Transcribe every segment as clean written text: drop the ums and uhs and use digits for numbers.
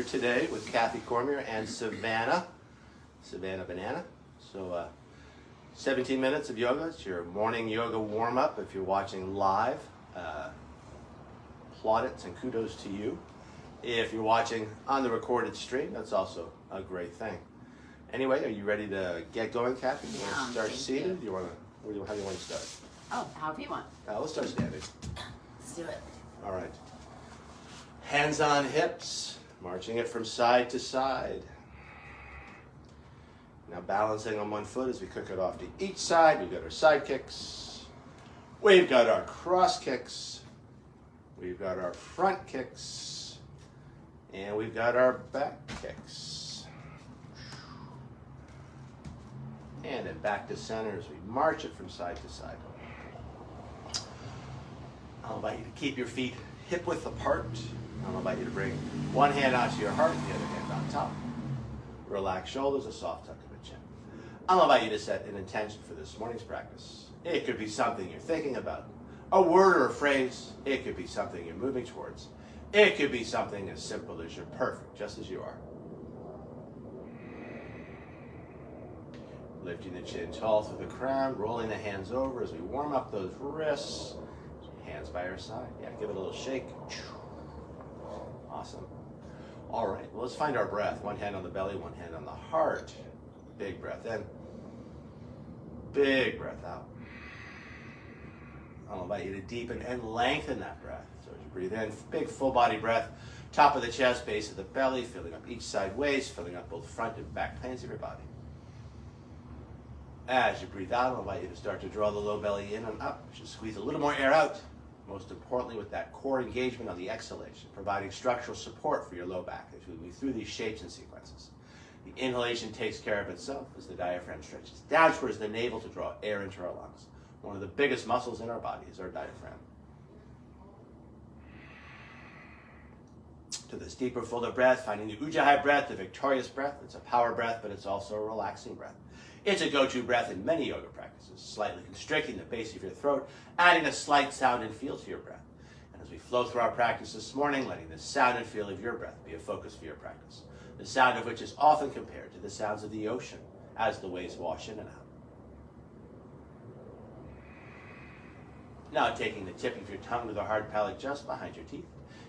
today with Kathy Cormier and Savannah Banana. So 17 minutes of yoga. It's your morning yoga warm-up. If you're watching live, plaudits and kudos to you. If you're watching on the recorded stream, that's also a great thing. Anyway, are you ready to get going, Kathy? You want to start seated? How do you want to start? Oh, however you want. Let's start standing. Let's do it. All right. Hands on hips, marching it from side to side. Now balancing on one foot as we kick it off to each side. We've got our side kicks. We've got our cross kicks. We've got our front kicks. And we've got our back kicks. And then back to center as we march it from side to side. I'll invite you to keep your feet hip width apart. I'll invite you to bring one hand onto your heart, the other hand on top. Relax shoulders, a soft tuck of the chin. I'll invite you to set an intention for this morning's practice. It could be something you're thinking about, a word or a phrase. It could be something you're moving towards. It could be something as simple as you're perfect, just as you are. Lifting the chin tall through the crown, rolling the hands over as we warm up those wrists. Hands by our side. Yeah, give it a little shake. Awesome. All right, well, let's find our breath. One hand on the belly, one hand on the heart. Big breath in. Big breath out. I'll invite you to deepen and lengthen that breath. So as you breathe in, big full body breath. Top of the chest, base of the belly, filling up each side waist, filling up both front and back planes of your body. As you breathe out, I'll invite you to start to draw the low belly in and up. Just squeeze a little more air out. Most importantly, with that core engagement on the exhalation, providing structural support for your low back as we move through these shapes and sequences. The inhalation takes care of itself as the diaphragm stretches down towards the navel to draw air into our lungs. One of the biggest muscles in our body is our diaphragm. To this deeper, fuller breath, finding the Ujjayi breath, the victorious breath. It's a power breath, but it's also a relaxing breath. It's a go-to breath in many yoga practices, slightly constricting the base of your throat, adding a slight sound and feel to your breath. And as we flow through our practice this morning, letting the sound and feel of your breath be a focus for your practice, the sound of which is often compared to the sounds of the ocean as the waves wash in and out. Now taking the tip of your tongue to the hard palate just behind your teeth,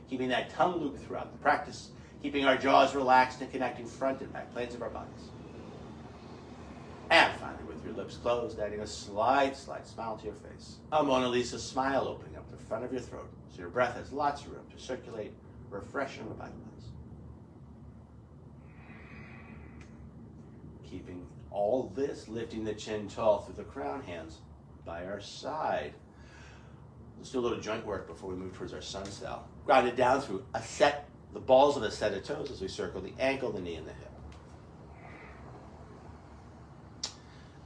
keeping that tongue loop throughout the practice, keeping our jaws relaxed and connecting front and back planes of our bodies. And finally, with your lips closed, adding a slight smile to your face. A Mona Lisa smile opening up the front of your throat so your breath has lots of room to circulate, refresh, and revitalize. Keeping all this, lifting the chin tall through the crown, hands by our side. Let's do a little joint work before we move towards our sun style. Ground it down through the balls of a set of toes as we circle the ankle, the knee, and the hip.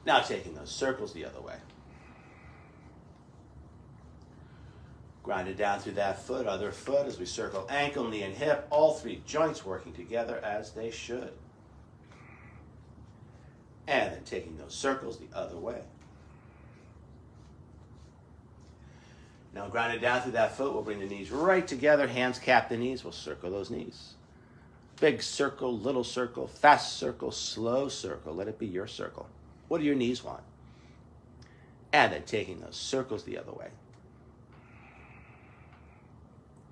Now taking those circles the other way. Grind it down through that foot, other foot, as we circle ankle, knee, and hip, all three joints working together as they should. And then taking those circles the other way. Now grind it down through that foot. We'll bring the knees right together, hands cap the knees. We'll circle those knees. Big circle, little circle, fast circle, slow circle. Let it be your circle. What do your knees want? And then taking those circles the other way.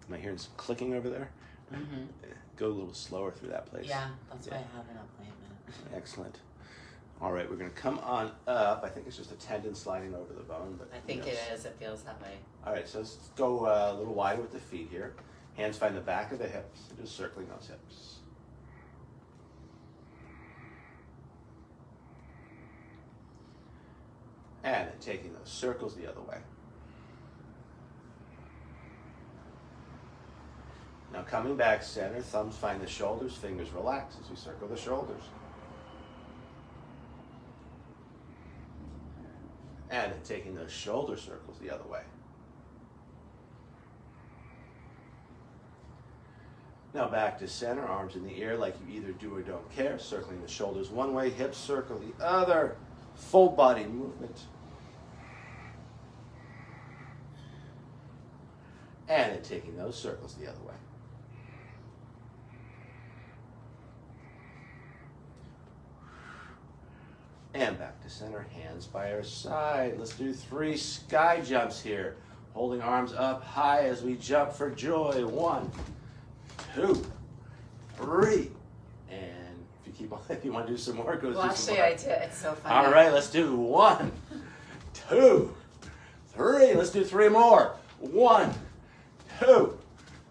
Am I hearing some clicking over there? Mm-hmm. Go a little slower through that place. Yeah, that's why I have an appointment. Excellent. All right, we're going to come on up. I think it's just a tendon sliding over the bone. But I think it is. It feels that way. All right, so let's go a little wider with the feet here. Hands find the back of the hips, and just circling those hips. And then taking those circles the other way. Now coming back center, thumbs find the shoulders, fingers relax as we circle the shoulders. And then taking those shoulder circles the other way. Now back to center, arms in the air like you either do or don't care, circling the shoulders one way, hips circle the other. Full body movement. And then taking those circles the other way. And back to center, hands by our side. Let's do 3 sky jumps here. Holding arms up high as we jump for joy. 1, 2, 3. And if you keep on, if you want to do some more, go Well, do some actually, more. I did. It's so funny. All right, let's do 1, 2, 3. Let's do 3 more. 1, 2,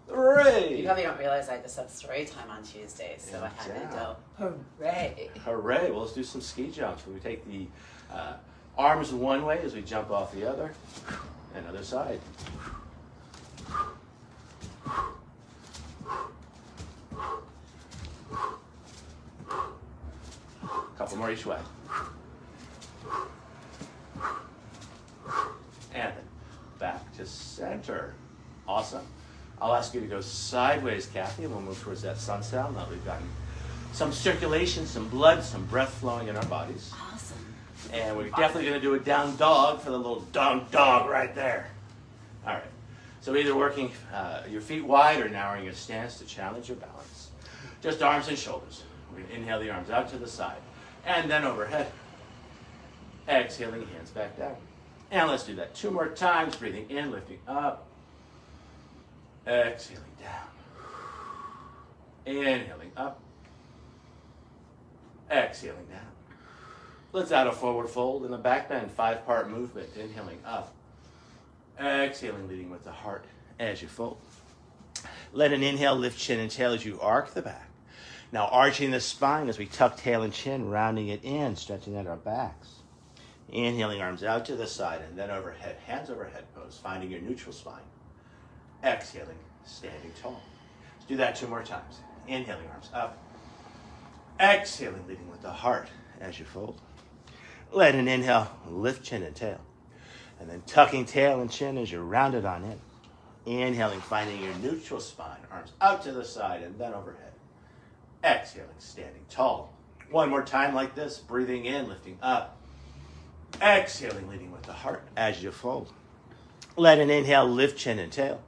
3. You probably don't realize I just have story time on Tuesdays, so I had to Yeah. go, hooray. Hooray. Well, let's do some ski jumps. We take the arms one way as we jump off the other, and other side. Couple more each way. And then back to center. Awesome. I'll ask you to go sideways, Kathy, and we'll move towards that sunset. Now we've gotten some circulation, some blood, some breath flowing in our bodies. Awesome. And we're definitely going to do a down dog for the little down dog right there. All right. So either working your feet wide or narrowing your stance to challenge your balance. Just arms and shoulders. We're going to inhale the arms out to the side. And then overhead. Exhaling, hands back down. And let's do that 2 more times. Breathing in, lifting up. Exhaling down. Inhaling up. Exhaling down. Let's add a forward fold and a back bend, 5-part movement. Inhaling up. Exhaling, leading with the heart as you fold. Let an inhale lift chin and tail as you arc the back. Now arching the spine as we tuck tail and chin, rounding it in, stretching out our backs. Inhaling, arms out to the side and then overhead, hands overhead pose, finding your neutral spine. Exhaling, standing tall. Let's do that 2 more times. Inhaling, arms up. Exhaling, leading with the heart as you fold. Let an inhale lift chin and tail. And then tucking tail and chin as you round it on in. Inhaling, finding your neutral spine, arms out to the side and then overhead. Exhaling, standing tall. 1 more time like this, breathing in, lifting up. Exhaling, leading with the heart as you fold. Let an inhale lift chin and tail.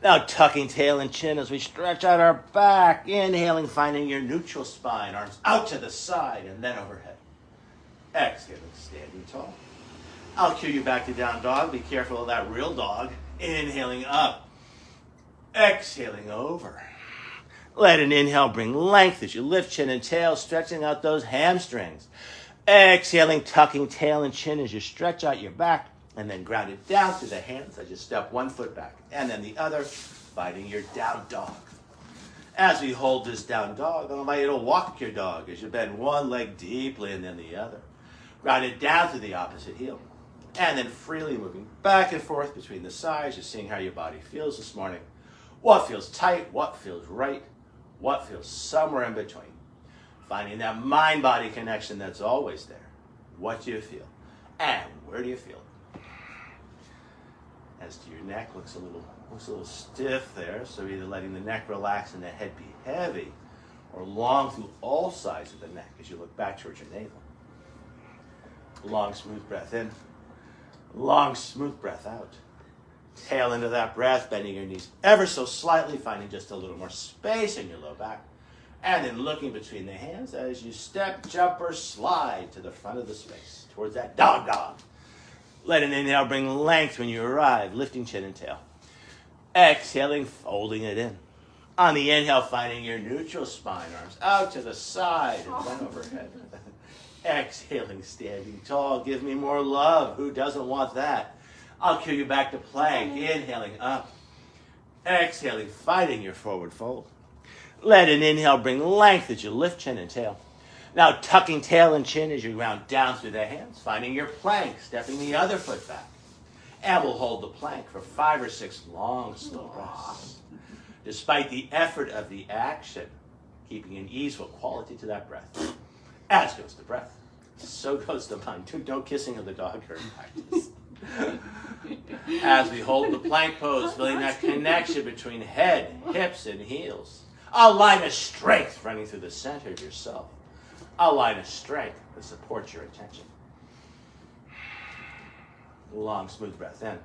Now tucking tail and chin as we stretch out our back. Inhaling, finding your neutral spine, arms out to the side and then overhead. Exhaling, standing tall. I'll cue you back to down dog. Be careful of that real dog. Inhaling up. Exhaling over. Let an inhale bring length as you lift chin and tail, stretching out those hamstrings. Exhaling, tucking tail and chin as you stretch out your back, and then ground it down through the hands as you step 1 foot back, and then the other, finding your down dog. As we hold this down dog, I'll invite you to walk your dog as you bend 1 leg deeply and then the other. Ground it down to the opposite heel. And then freely moving back and forth between the sides, just seeing how your body feels this morning. What feels tight, what feels right, what feels somewhere in between. Finding that mind-body connection that's always there. What do you feel? And where do you feel it? As to your neck, looks a little stiff there, so either letting the neck relax and the head be heavy, or long through all sides of the neck as you look back towards your navel. Long, smooth breath in. Long, smooth breath out. Tail into that breath, bending your knees ever so slightly, finding just a little more space in your low back. And then looking between the hands as you step, jump, or slide to the front of the space, towards that down dog. Let an inhale bring length when you arrive, lifting chin and tail. Exhaling, folding it in. On the inhale, finding your neutral spine, arms out to the side and then overhead. Exhaling, standing tall. Give me more love. Who doesn't want that? I'll cue you back to plank. Inhaling up. Exhaling, finding your forward fold. Let an inhale bring length as you lift chin and tail. Now tucking tail and chin as you round down through the hands, finding your plank, stepping the other foot back. And we'll hold the plank for 5 or 6 long, slow breaths. Despite the effort of the action, keeping an easeful quality to that breath. As goes the breath, so goes the mind. No kissing of the dog during practice. As we hold the plank pose, feeling that connection between head, hips, and heels. A line of strength running through the center of yourself. A line of strength that supports your attention. Long, smooth breath in.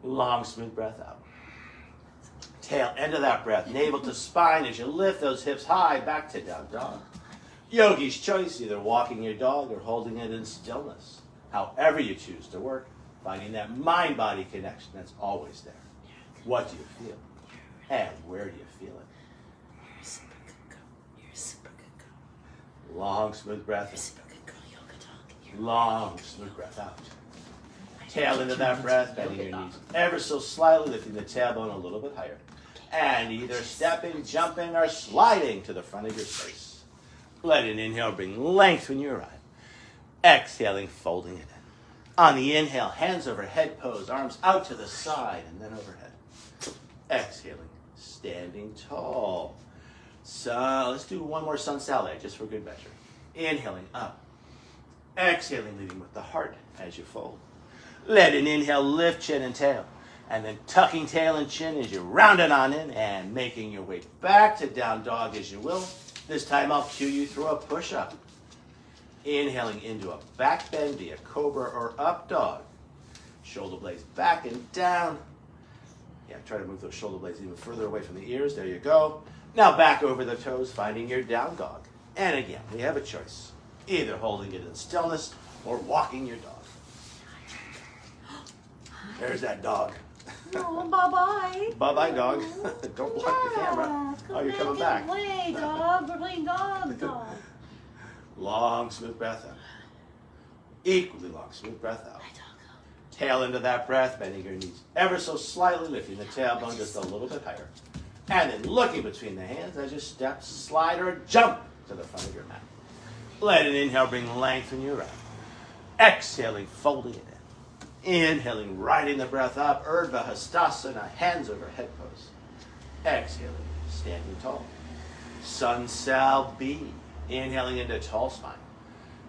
Long, smooth breath out. Tail end of that breath, navel to spine as you lift those hips high back to down dog. Yogi's choice, either walking your dog or holding it in stillness. However you choose to work, finding that mind-body connection that's always there. What do you feel? And where do you feel it? You're a super good girl. You're a super good girl. Long, smooth breath You're a in. super good girl, yoga dog. Long, smooth breath out. Tail into that breath, bending your knees ever so slightly, lifting the tailbone a little bit higher. And either stepping, jumping, or sliding to the front of your space. Let an inhale bring length when you arrive. Exhaling, folding it in. On the inhale, hands over head pose, arms out to the side and then overhead. Exhaling, standing tall. So let's do one more sun salad just for good measure. Inhaling up. Exhaling, leading with the heart as you fold. Let an inhale lift chin and tail. And then tucking tail and chin as you round it on in and making your way back to down dog as you will. This time I'll cue you through a push-up. Inhaling into a back bend via cobra or up dog. Shoulder blades back and down. Yeah, try to move those shoulder blades even further away from the ears. There you go. Now back over the toes, finding your down dog. And again, we have a choice. Either holding it in stillness or walking your dog. There's that dog. Oh, bye-bye. Bye-bye, dog. Don't block the camera. Come Oh, you're coming back. Play, dog. We're playing dog. Long, smooth breath out. Equally long, smooth breath out. Tail into that breath, bending your knees ever so slightly, lifting the tailbone just a little bit higher. And then looking between the hands as you step, slide, or jump to the front of your mat. Let an inhale bring length when you arrive. Exhaling, folding it in. Inhaling, riding the breath up, Urdhva Hastasana, hands over head pose. Exhaling, standing tall. Sun Sal B. Inhaling into tall spine.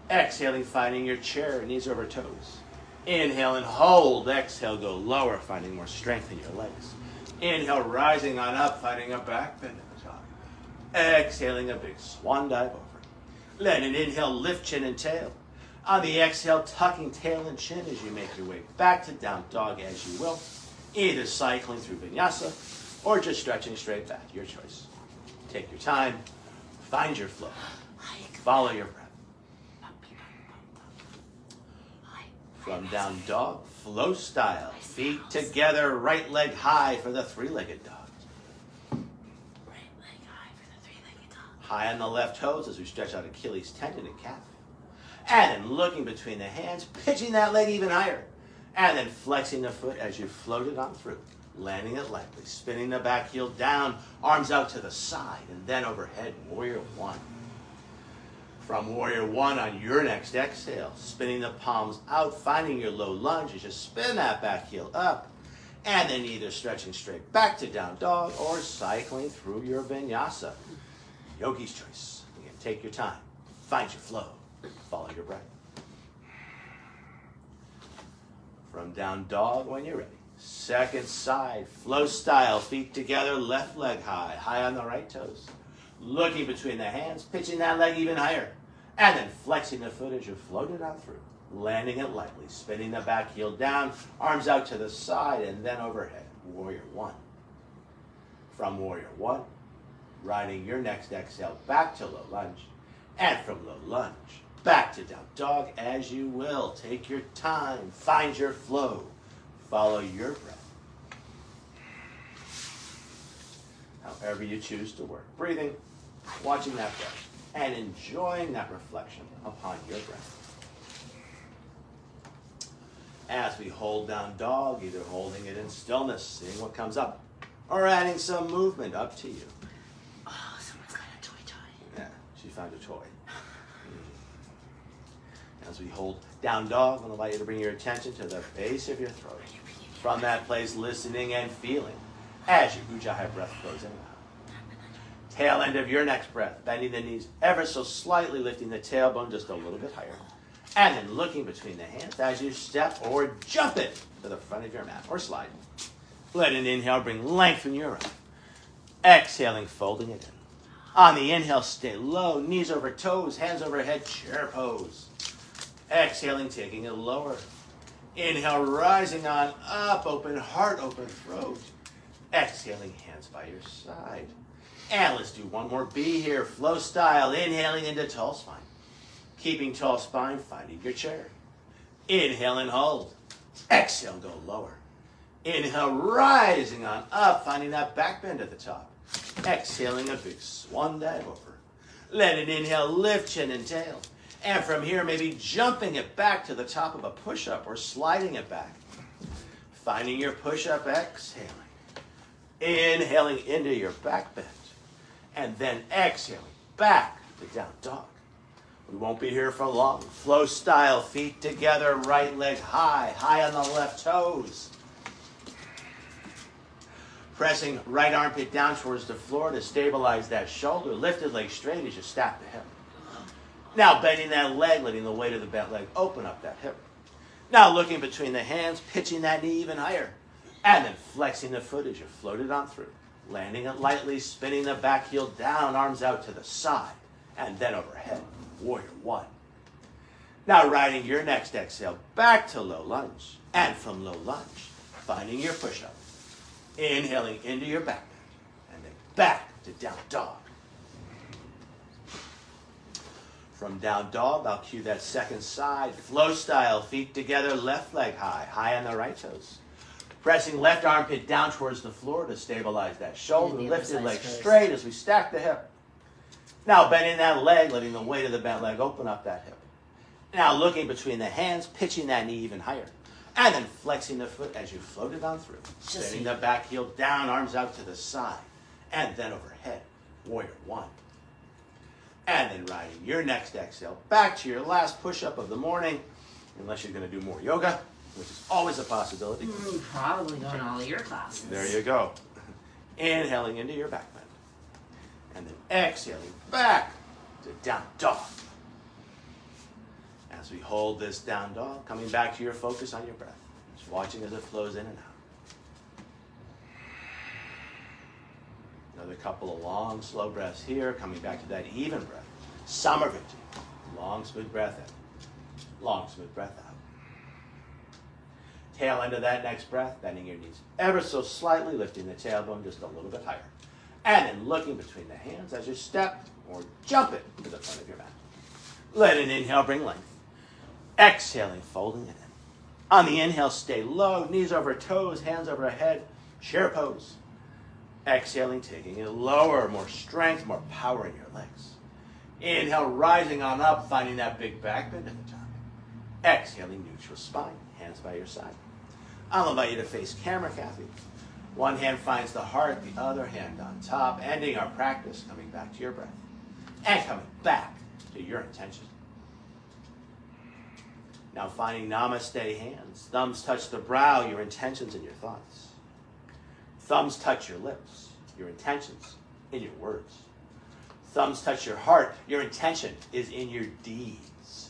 Exhaling, finding your chair, knees over toes. Inhale and hold. Exhale, go lower, finding more strength in your legs. Inhale, rising on up, finding a back bend at the top. Exhaling, a big swan dive over. Let an inhale, lift chin and tail. On the exhale, tucking tail and chin as you make your way back to down dog as you will. Either cycling through vinyasa or just stretching straight back. Your choice. Take your time. Find your flow. Follow your breath. From down dog, flow style. Feet together, right leg high for the three-legged dog. Right leg high for the three-legged dog. High on the left toes as we stretch out Achilles tendon and calf. And then looking between the hands, pitching that leg even higher. And then flexing the foot as you float it on through. Landing it lightly, spinning the back heel down, arms out to the side, and then overhead, warrior one. From warrior one on your next exhale, spinning the palms out, finding your low lunge as you spin that back heel up. And then either stretching straight back to down dog or cycling through your vinyasa. Yogi's choice. Again, take your time. Find your flow. Follow your breath. From down dog when you're ready. Second side, flow style, feet together, left leg high, high on the right toes. Looking between the hands, pitching that leg even higher. And then flexing the foot as you float it out through. Landing it lightly, spinning the back heel down, arms out to the side, and then overhead. Warrior one. From warrior one, riding your next exhale back to low lunge. And from low lunge, back to down dog as you will. Take your time, find your flow, follow your breath. However you choose to work. Breathing, watching that breath, and enjoying that reflection upon your breath. As we hold down dog, either holding it in stillness, seeing what comes up, or adding some movement, up to you. Oh, someone's got a toy. Yeah, she found a toy. As we hold down dog, I'm going to invite you to bring your attention to the base of your throat. From that place, listening and feeling as your Ujjayi breath flows in and out. Tail end of your next breath, bending the knees ever so slightly, lifting the tailbone just a little bit higher. And then looking between the hands as you step or jump it to the front of your mat or slide. Let an inhale bring length in your arm. Exhaling, folding it in. On the inhale, stay low, knees over toes, hands over head, chair pose. Exhaling, taking it lower. Inhale, rising on up, open heart, open throat. Exhaling, hands by your side. And let's do one more B here. Flow style. Inhaling into tall spine. Keeping tall spine, finding your chair. Inhale and hold. Exhale, go lower. Inhale, rising on up, finding that back bend at the top. Exhaling a big swan dive over. Let it inhale, lift chin and tail. And from here, maybe jumping it back to the top of a push-up or sliding it back. Finding your push-up, exhaling. Inhaling into your back bend. And then exhaling back to down dog. We won't be here for long. Flow style, feet together, right leg high, high on the left toes. Pressing right armpit down towards the floor to stabilize that shoulder. Lifted leg straight as you stack the hip. Now bending that leg, letting the weight of the bent leg open up that hip. Now looking between the hands, pitching that knee even higher. And then flexing the foot as you float it on through. Landing it lightly, spinning the back heel down, arms out to the side. And then overhead. Warrior one. Now riding your next exhale back to low lunge. And from low lunge, finding your push-up. Inhaling into your back bend. And then back to down dog. From down dog, I'll cue that second side. Flow style, feet together, left leg high, high on the right toes. Pressing left armpit down towards the floor to stabilize that shoulder. Lifted leg straight as we stack the hip. Now bending that leg, letting the weight of the bent leg open up that hip. Now looking between the hands, pitching that knee even higher. And then flexing the foot as you float it on through. Spinning the back heel down, arms out to the side. And then overhead. Warrior one. And then riding your next exhale back to your last push-up of the morning. Unless you're going to do more yoga, which is always a possibility. Probably going to all of your classes. There you go. Inhaling into your back bend. And then exhaling back to down dog. As we hold this down dog, coming back to your focus on your breath. Just watching as it flows in and out. Another couple of long, slow breaths here, coming back to that even breath. Samarvriti. Long, smooth breath in. Long, smooth breath out. Tail end of that next breath, bending your knees ever so slightly, lifting the tailbone just a little bit higher. And then looking between the hands as you step or jump it to the front of your mat. Let an inhale bring length. Exhaling, folding it in. On the inhale, stay low, knees over toes, hands over head, chair pose. Exhaling, taking it lower, more strength, more power in your legs. Inhale, rising on up, finding that big back bend at the top. Exhaling, neutral spine, hands by your side. I'll invite you to face camera, Kathy. One hand finds the heart, the other hand on top, ending our practice, coming back to your breath. And coming back to your intention. Now finding namaste hands. Thumbs touch the brow, your intentions and your thoughts. Thumbs touch your lips, your intentions in your words. Thumbs touch your heart, your intention is in your deeds.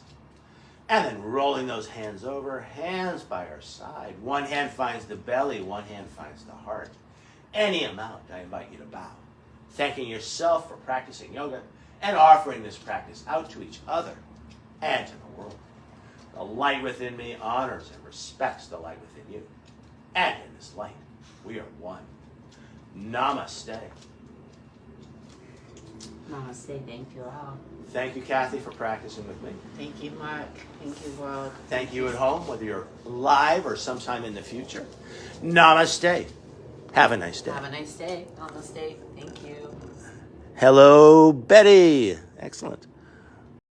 And then rolling those hands over, hands by our side. One hand finds the belly, one hand finds the heart. Any amount, I invite you to bow. Thanking yourself for practicing yoga and offering this practice out to each other and to the world. The light within me honors and respects the light within you. And in this light, we are one. Namaste. Namaste. Thank you all. Thank you, Kathy, for practicing with me. Thank you, Mark. Thank you, world. Thank you at home, whether you're live or sometime in the future. Namaste. Have a nice day. Have a nice day. Namaste. Thank you. Hello, Betty. Excellent.